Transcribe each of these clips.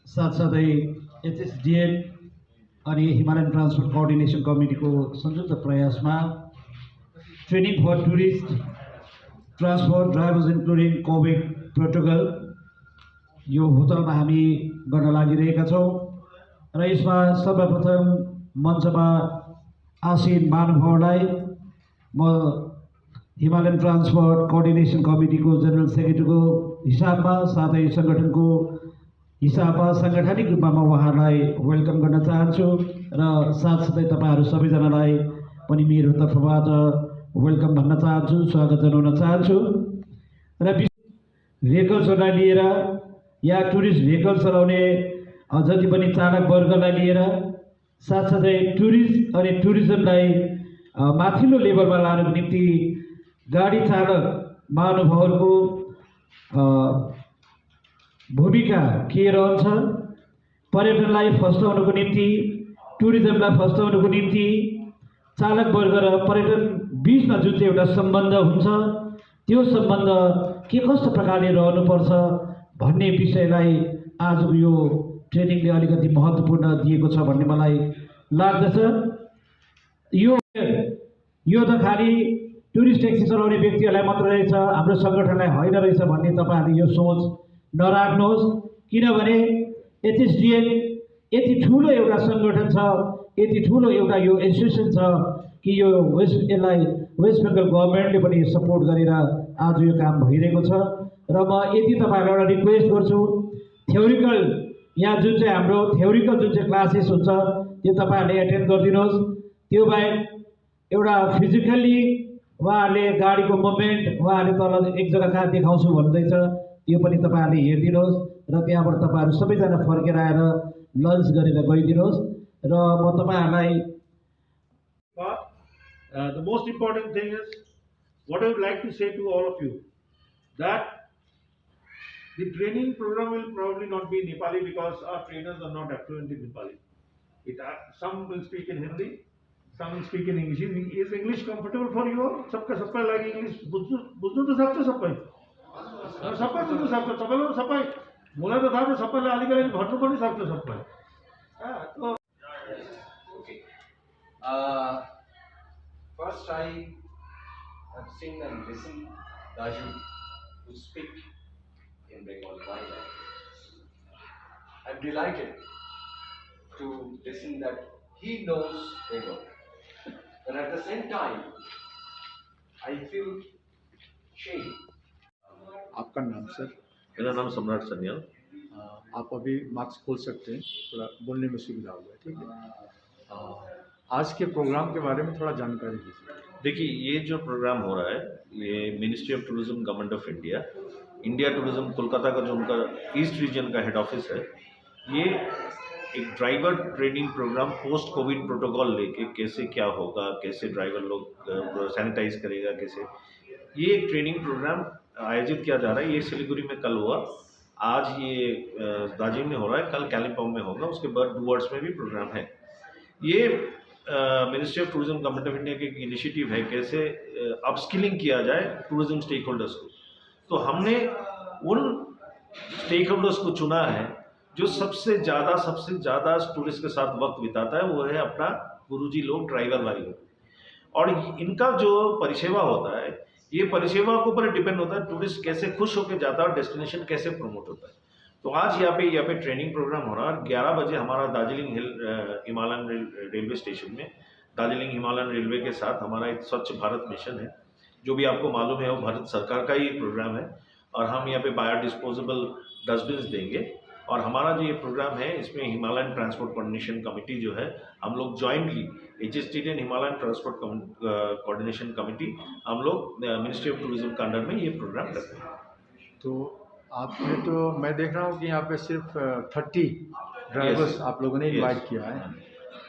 साथसाथै एचएसडिएन अनि Himalayan transport coordination कमिटीको संयुक्त प्रयासमा training for tourist transport drivers including covid protocol यो होटलमा हामी गर्न लागिरहेका छौँ र यसमा सर्वप्रथम मञ्चमा आसीन महानुभावलाई म हिमालयन ट्रान्सपोर्ट कोअर्डिनेसन कमिटीको जनरल सेक्रेटरीको हिसाबमा साथै सङ्गठनको हिसाबमा साङ्गठनिक रूपमा म उहाँलाई वेलकम गर्न चाहन्छु र साथसाथै तपाईँहरू सबैजनालाई पनि मेरो तर्फबाट वेलकम भन्न चाहन्छु, स्वागत जनाउन चाहन्छु। र भेहिकल्सहरूलाई लिएर या टुरिस्ट भेहिकल चलाउने जति पनि चालक वर्गलाई लिएर साथसाथै टुरिस्ट अनि टुरिज्मलाई माथिल्लो लेभलमा लानुको निम्ति गाडी चालक महानुभावहरूको भूमिका के रहन्छ, पर्यटनलाई फस्टाउनुको निम्ति, टुरिज्मलाई फस्टाउनुको निम्ति चालक वर्ग र पर्यटन बीचमा जुन चाहिँ एउटा सम्बन्ध हुन्छ त्यो सम्बन्ध के कस्तो प्रकारले रहनुपर्छ भन्ने विषयलाई आजको यो ट्रेनिङले अलिकति महत्त्वपूर्ण दिएको छ भन्ने मलाई लाग्दछ। यो त खालि टुरिस्ट ट्याक्सी चलाउने व्यक्तिहरूलाई मात्र रहेछ, हाम्रो सङ्गठनलाई होइन रहेछ भन्ने तपाईँहरूले यो सोच नराख्नुहोस्, किनभने एचएसडिएन यति ठुलो एउटा सङ्गठन छ, यति ठुलो एउटा यो एसोसिएसन छ कि यो यसलाई वेस्ट बेङ्गल गभर्मेन्टले पनि सपोर्ट गरेर आज यो काम भइरहेको छ। र म यति तपाईँहरूलाई एउटा रिक्वेस्ट गर्छु, थ्योरिकल यहाँ जुन चाहिँ हाम्रो थ्योरिकल जुन चाहिँ क्लासेस हुन्छ त्यो तपाईँहरूले एटेन्ड गरिदिनुहोस्। त्यो बाहेक एउटा फिजिकल्ली उहाँहरूले गाडीको मुभमेन्ट उहाँहरूले तल एक जग्गा कहाँ देखाउँछु भन्दैछ त्यो पनि तपाईँहरूले हेरिदिनुहोस् र त्यहाँबाट तपाईँहरू सबैजना फर्केर आएर लन्च गरेर गइदिनुहोस्। र म तपाईँहरूलाई the most important thing is what I would like to say to all of you, that the training program will probably not be in Nepali because our trainers are not fluent in Nepali. Some will speak in Hindi, some will speak in English. Is English comfortable for you all? सबका लागि English बुझ्नु त सक्छ सबै बुझ्नु सक्छ सबैले सबै मलाई त थाहा छ सबैले अलिकति भन्नु पनि सक्छ सबै। First, I have seen and listened Raju to speak in Bengali. I'm delighted to listen that he knows Bengal, but at the same time, I feel shame. आपका नाम सर? मेरा नाम सम्राट सन्याल। आप अभी मार्क्स खोल सकते हैं, थोड़ा बोलने में सुविधा होगा, ठीक है। आज के प्रोग्राम के बारे में थोड़ा जानकारी दीजिए। देखिए, ये जो प्रोग्राम हो रहा है ये ministry of tourism government of India, India tourism Kolkata का जो उनका ईस्ट रीजन का हेड ऑफिस है, ये एक driver training programme post covid protocol लेके कैसे क्या होगा, कैसे ड्राइवर लोग सैनिटाइज करेगा, कैसे ये एक ट्रेनिंग प्रोग्राम आयोजित किया जा रहा है। ये सिलीगुड़ी में कल हुआ, आज ये दार्जिलिंग में हो रहा है, कल कालिम्पोंग में होगा, उसके बाद डुवर्स में भी प्रोग्राम है। ये ministry of tourism government of India की एक इनिशिएटिव है कैसे अपस्किलिंग किया जाए टूरिज्म स्टेक होल्डर्स को। तो हमने उन स्टेक होल्डर्स को चुना है जो सबसे ज़्यादा टूरिस्ट के साथ वक्त बिताता है, वो है अपना गुरुजी लोग, ड्राइवर भाई लोग। और इनका जो परिसेवा होता है, ये परिसेवा के ऊपर डिपेंड होता है टूरिस्ट कैसे खुश होकर जाता है और डेस्टिनेशन कैसे प्रमोट होता है। तो आज यहाँ पे ट्रेनिंग प्रोग्राम हो रहा है। 11 बजे हमारा दार्जिलिंग हिमालयन रेलवे स्टेशन में दार्जिलिंग हिमालयन रेलवे के साथ हमारा एक स्वच्छ भारत मिशन है, जो भी आपको मालूम है वो भारत सरकार का ही प्रोग्राम है। और हम यहाँ पे बायोडिस्पोजेबल डस्टबिन देंगे। और हमारा जो ये प्रोग्राम है इसमें हिमालयन ट्रांसपोर्ट कोऑर्डिनेशन कमेटी जो है, हम लोग jointly HSDN Himalayan transport coordination committee हम लोग मिनिस्ट्री ऑफ टूरिज्म के अंडर में ये प्रोग्राम करते हैं। तो आपने तो मैं देख रहा हूँ कि यहाँ पे सिर्फ 30 ड्राइवर्स आप लोगों ने इनवाइट किया है,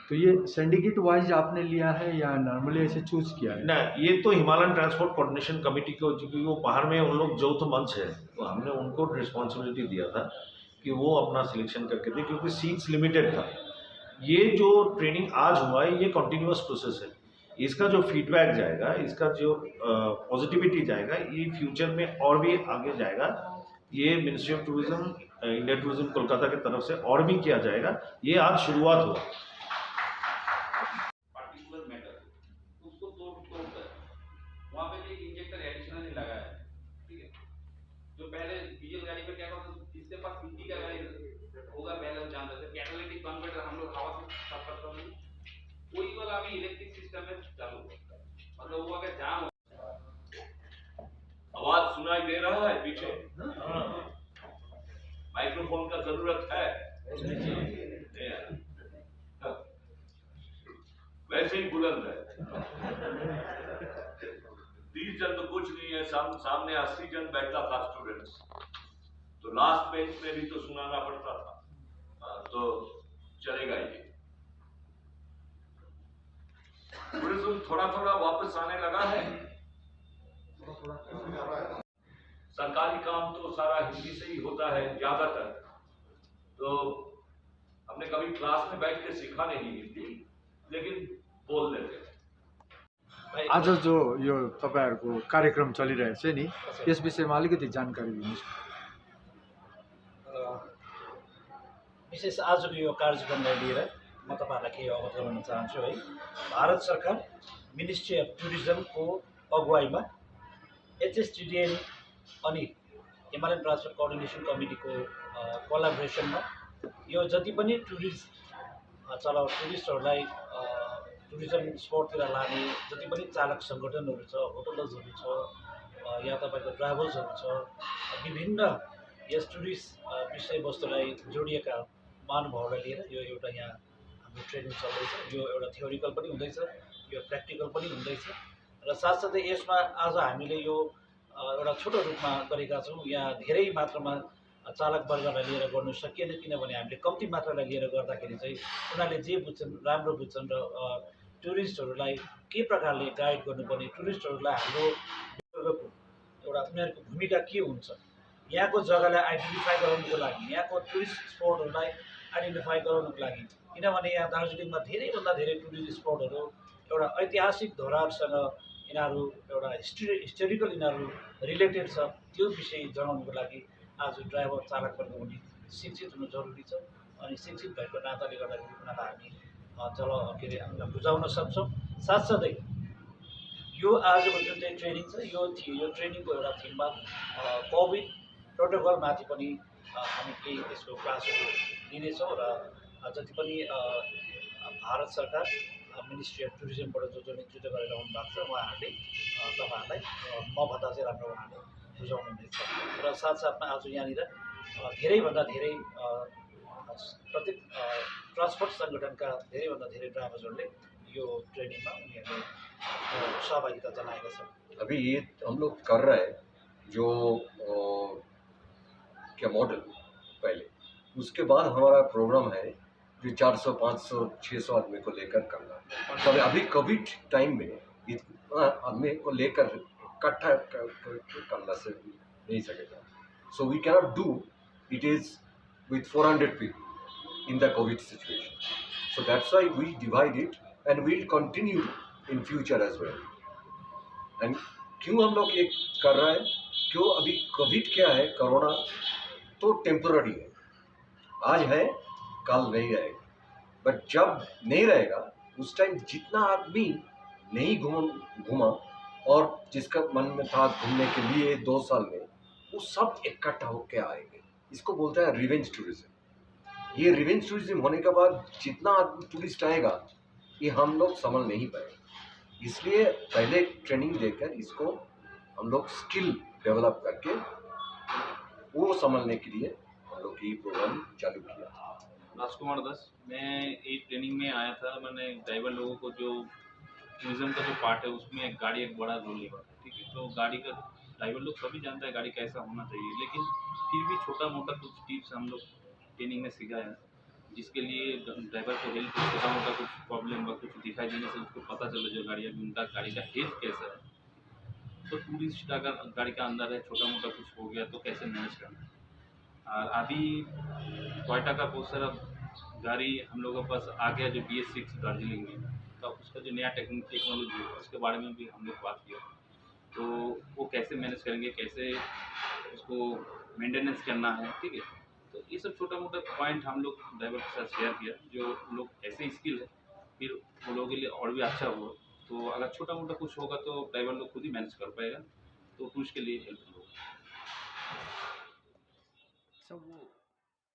तो ये सिंडिकेट वाइज आपने लिया है या नॉर्मली ऐसे चूज किया है? ना, ये तो हिमालयन ट्रांसपोर्ट कोऑर्डिनेशन कमेटी को, क्योंकि वो पहाड़ में उन लोग जो तो मंच है, तो हमने उनको रिस्पॉन्सिबिलिटी दिया था कि वो अपना सिलेक्शन करके दे, क्योंकि सीट्स लिमिटेड था। ये जो ट्रेनिंग आज हुआ है ये कंटिन्यूअस प्रोसेस है। इसका जो फीडबैक जाएगा, इसका जो पॉजिटिविटी जाएगा, ये फ्यूचर में और भी आगे जाएगा। ये ministry of tourism, India tourism Kolkata की तरफ से और भी किया जाएगा। ये आज शुरुआत हुआ। पार्टिकुलर मैटर उसको तोड़कर वहाँ पे एक इंजेक्टर एडिशनली लगा है, ठीक है। जो पहले डीजल गाड़ी पे क्या होता था, जिसके पास मिट्टी का गाड़ी होगा पहले वो जानते थे, कैटालिटिक कन्वर्टर हम लोग हवा से साफ करते हैं, वही वाला अभी इलेक्ट्रिक सिस्टम में चालू होता है। मतलब वो अगर जाम आवाज सुनाई दे रहा है पीछे? माइक्रोफोन का जरूरत है? वैसे ही बुलंद है। 30 जन तो कुछ नहीं है, सामने 80 जन बैठा था स्टूडेंट्स, तो लास्ट बेंच में भी तो सुनाना पड़ता था। तो चलेगा ये। टूरिज्म थोड़ा थोड़ा वापस आने लगा है। सरकारी काम तो सारा हिंदी से ही होता है ज्यादातर, तो हमने कभी क्लास में बैठ के सीखा नहीं हिंदी, लेकिन बोल देते हैं। आज जो यो तपाईहरुको कार्यक्रम चलिरहेछ नि, यस विषयमा अलिकति जानकारी दिनुहोस्। विशेष आजको यो कार्यक्रमलाई लिएर म तपाईँहरूलाई केही अवगत गराउन चाहन्छु है। भारत सरकार मिनिस्ट्री अफ टुरिज्मको अगुवाईमा HSTDN अनि हिमालयन ट्रान्सपोर्ट कोअर्डिनेसन कमिटीको कोलाबोरेसनमा यो जति पनि टुरिस्टहरूलाई टुरिज्म स्पोर्टतिर लाने जति पनि चालक सङ्गठनहरू छ, होटलर्सहरू छ, या तपाईँको ट्राभल्सहरू छ, विभिन्न यस टुरिस्ट विषयवस्तुलाई जोडिएका महानुभावलाई लिएर यो एउटा यहाँ हाम्रो ट्रेनिङ चल्दैछ। यो एउटा थ्योरिकल पनि हुँदैछ, यो प्र्याक्टिकल पनि हुँदैछ र साथसाथै यसमा आज हामीले यो एउटा छोटो रूपमा गरेका छौँ। यहाँ धेरै मात्रामा चालक वर्गलाई लिएर गर्नु सकिएन, किनभने हामीले कम्ती मात्रालाई लिएर गर्दाखेरि चाहिँ उनीहरूले जे बुझ्छन् राम्रो बुझ्छन् र टुरिस्टहरूलाई के प्रकारले गाइड गर्नुपर्ने, टुरिस्टहरूलाई हाम्रो एउटा उनीहरूको भूमिका के हुन्छ, यहाँको जग्गालाई आइडेन्टिफाई गराउनुको लागि, यहाँको टुरिस्ट स्पटहरूलाई आइडेन्टिफाई गराउनुको लागि, किनभने यहाँ दार्जिलिङमा धेरैभन्दा धेरै टुरिस्ट स्पटहरू एउटा ऐतिहासिक धरोहरसँग यिनीहरू एउटा हिस्टोरिकल यिनीहरू रिलेटेड छ, त्यो विषय जनाउनुको लागि आज ड्राइभर चालकवर्ग पनि शिक्षित हुनु जरुरी छ। अनि शिक्षित भएको नाताले गर्दाखेरि उनीहरूलाई हामी बुझाउन सक्छौँ। साथसाथै यो आजको जुन चाहिँ ट्रेनिङ छ, यो ट्रेनिङको एउटा थिममा कोभिड प्रोटोकलमाथि पनि हामी केही त्यसको क्लासहरू लिनेछौँ र जति पनि भारत सरकार मिनिस्ट्री अफ टुरिज्मबाट जो नेतृत्व गरेर आउनु भएको छ उहाँहरूले तपाईँहरूलाई मभन्दा चाहिँ राम्रो उहाँहरूले बुझाउनुहुनेछ। र साथसाथमा आज यहाँनिर धेरैभन्दा धेरै प्रत्येक ट्रान्सपोर्ट सङ्गठनका धेरैभन्दा धेरै ड्राइभर्सहरूले यो ट्रेनिङमा उनीहरूले सहभागिता जनाएका छन्। अभी ये हम लोग कर रहे हैं जो क्या मॉडल पहले, उसके बाद हमारा प्रोग्राम है जो 400, 500, 600 आदमी को लेकर करना। तब अभी कोविड टाइम में इतना आदमी को लेकर इकट्ठा करना से नहीं सकेगा, so we cannot do it is with 400 people in the covid situation, so that's why we divide it and we will continue in future as well. And क्यों हम लोग ये कर रहे हैं, क्यों अभी कोविड क्या है, कोरोना तो टेम्पररी है, आज है कल नहीं रहेगा, बट जब नहीं रहेगा उस टाइम जितना आदमी नहीं घूमा और जिसका मन में था घूमने के लिए 2 साल में, वो सब इकट्ठा होकर आएंगे। इसको बोलते हैं रिवेंज टूरिज्म। ये रिवेंज टूरिज्म होने के बाद जितना आदमी टूरिस्ट आएगा ये हम लोग संभल नहीं पाएंगे, इसलिए पहले ट्रेनिंग देकर इसको हम लोग स्किल डेवलप करके वो संभलने के लिए हम लोग ये प्रोग्राम चालू किया। राजकुमार दास, मैं एक ट्रेनिंग में आया था। मैंने ड्राइवर लोगों को जो टूरिज्म का जो पार्ट है उसमें एक गाड़ी एक बड़ा रोल निभाता है, ठीक है। तो गाड़ी का ड्राइवर लोग सभी जानता है गाड़ी कैसा होना चाहिए, लेकिन फिर भी छोटा मोटा कुछ टिप्स हम लोग ट्रेनिंग में सिखाया, जिसके लिए ड्राइवर को हेल्प छोटा मोटा कुछ प्रॉब्लम व कुछ दिखाई देने से उसको पता चले जो गाड़ी उनका गाड़ी का हेल्थ कैसा है। तो टूरिस्ट अगर गाड़ी का अंदर है, छोटा मोटा कुछ हो गया तो कैसे मैनेज करना है। और अभी क्वेटा का बहुत सारा गाड़ी हम लोगों के पास आ गया जो BS6 दार्जिलिंग में, तो उसका जो नया टेक्नोलॉजी है उसके बारे में भी हम लोग बात किया। तो वो कैसे मैनेज करेंगे, कैसे उसको मेंटेनेंस करना है, ठीक है। तो ये सब छोटा मोटा पॉइंट हम लोग ड्राइवर के साथ शेयर किया, जो लोग ऐसे स्किल है फिर वो लोगों के लिए और भी अच्छा होगा। तो अगर छोटा मोटा कुछ होगा तो ड्राइवर लोग खुद ही मैनेज कर पाएगा, तो उसके लिए हेल्प होगा। सब वो